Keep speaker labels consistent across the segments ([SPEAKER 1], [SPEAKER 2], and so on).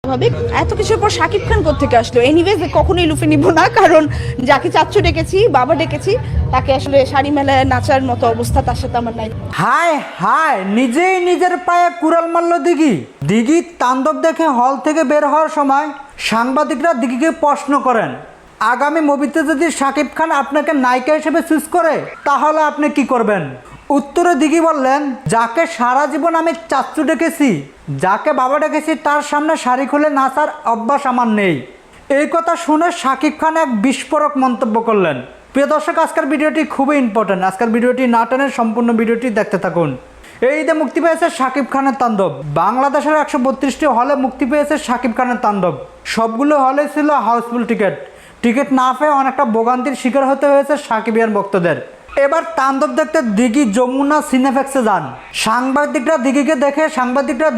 [SPEAKER 1] স্বাভাবিক। এত কিছুর পর শাকিব খান কোত্থেকে আসলো? এনিওয়েজ কখনোই লুফে নিব না, কারণ যাকে চাচ্চু ডেকেছি, বাবা ডেকেছি, তাকে আসলে শাড়ি মেলায় নাচার মতো অবস্থা তার সাথে আমার নাই।
[SPEAKER 2] হায় হায়, নিজেই নিজের পায়ে কুড়াল মারল দিঘি। দিঘির তাণ্ডব দেখে হল থেকে বের হওয়ার সময় সাংবাদিকরা দিঘিকে প্রশ্ন করেন, আগামী মুভিতে যদি শাকিব খান আপনাকে নায়িকা হিসেবে চুজ করে তাহলে আপনি কি করবেন? উত্তরে দিঘি বললেন, যাকে সারা জীবন আমি চাচ্চু ডেকেছি, যাকে বাবা ডেকেছি, তার সামনে শাড়ি খুলে নাচার অভ্যাস আমার নেই। এই কথা শুনে শাকিব খান এক বিস্ফোরক মন্তব্য করলেন। প্রিয় দর্শক, আজকের ভিডিওটি খুবই ইম্পর্টেন্ট। আজকের ভিডিওটি না টেনে সম্পূর্ণ ভিডিওটি দেখতে থাকুন। এই ঈদে মুক্তি পেয়েছে শাকিব খানের তাণ্ডব। বাংলাদেশের 132টি হলে মুক্তি পেয়েছে শাকিব খানের তাণ্ডব। সবগুলো হলে ছিল হাউসফুল টিকিট না পেয়ে অনেকটা ভোগান্তির শিকার হতে হয়েছে শাকিবিয়ান ভক্তদের। এবার তাণ্ডব দেখতে দিঘি যমুনা সিনেফ্যাক্সে যান। সাংবাদিকরা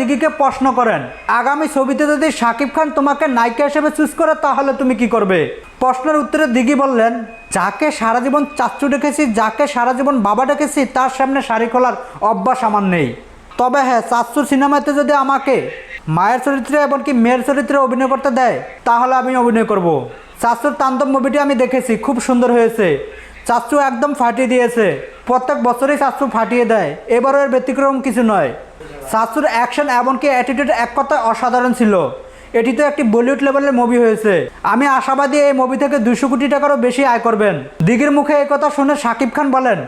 [SPEAKER 2] দিঘিকে প্রশ্ন করেন, আগামী ছবিতে যদি শাকিব খান তোমাকে নায়িকা হিসেবে চুজ করে তাহলে তুমি কি করবে? প্রশ্নের উত্তরে দিঘি বললেন, যাকে সারা জীবন চাচ্চু ডেকেছি, যাকে সারা জীবন বাবা ডেকেছি, তার সামনে শাড়ি খোলার অভ্যাস আমার নেই। তবে হ্যাঁ, চাচ্চুর সিনেমাতে যদি আমাকে মায়ের চরিত্রে এমনকি মেয়ের চরিত্রে অভিনয় করতে দেয় তাহলে আমি অভিনয় করব। চাচ্চুর তাণ্ডব মুভিটি আমি দেখেছি, খুব সুন্দর হয়েছে। চাচ্চু একদম ফাটিয়ে দিয়েছে। প্রত্যেক বছরই চাচ্চু ফাটিয়ে দেয়, এবারও এর ব্যতিক্রম কিছু নয়। চাচ্চুর অ্যাকশন এমনকি অ্যাটিটিউড এক কথায় অসাধারণ ছিল। এটি তো একটি বলিউড লেভেলের মুভি হয়েছে। আমি আশাবাদী এই মুভি থেকে 200 কোটি টাকারও বেশি আয় করবেন। দিঘির মুখে এই কথা শুনে শাকিব খান বলেন,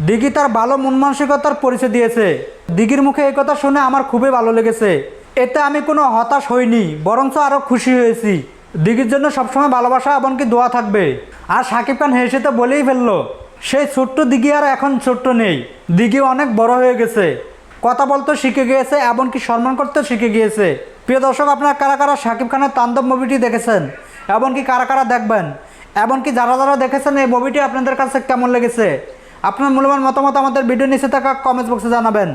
[SPEAKER 2] দিঘি তার ভালো মন মানসিকতার পরিচয় দিয়েছে। দিঘির মুখে এই কথা শুনে আমার খুবই ভালো লেগেছে। এতে আমি কোনো হতাশ হইনি, বরঞ্চ আরও খুশি হয়েছি। দিঘির জন্য সবসময় ভালোবাসা এমনকি দোয়া থাকবে। আর শাকিব খান হেসে তো বলেই ফেললো, সেই ছোট্ট দিঘি আর এখন ছোট্ট নেই, দিঘি অনেক বড় হয়ে গেছে, কথা বলতে শিখে গিয়েছে, এমনকি সম্মান করতে শিখে গিয়েছে। প্রিয় দর্শক, আপনারা কারা কারা শাকিব খানের তাণ্ডব মুভিটি দেখেছেন, এমনকি কারা কারা দেখবেন, এমনকি যারা যারা দেখেছেন এই মুভিটি আপনাদের কাছে কেমন লেগেছে, আপনার মূল্যবান মতামত আমাদের ভিডিও নিচে থাকা কমেন্টস বক্সে জানাবেন।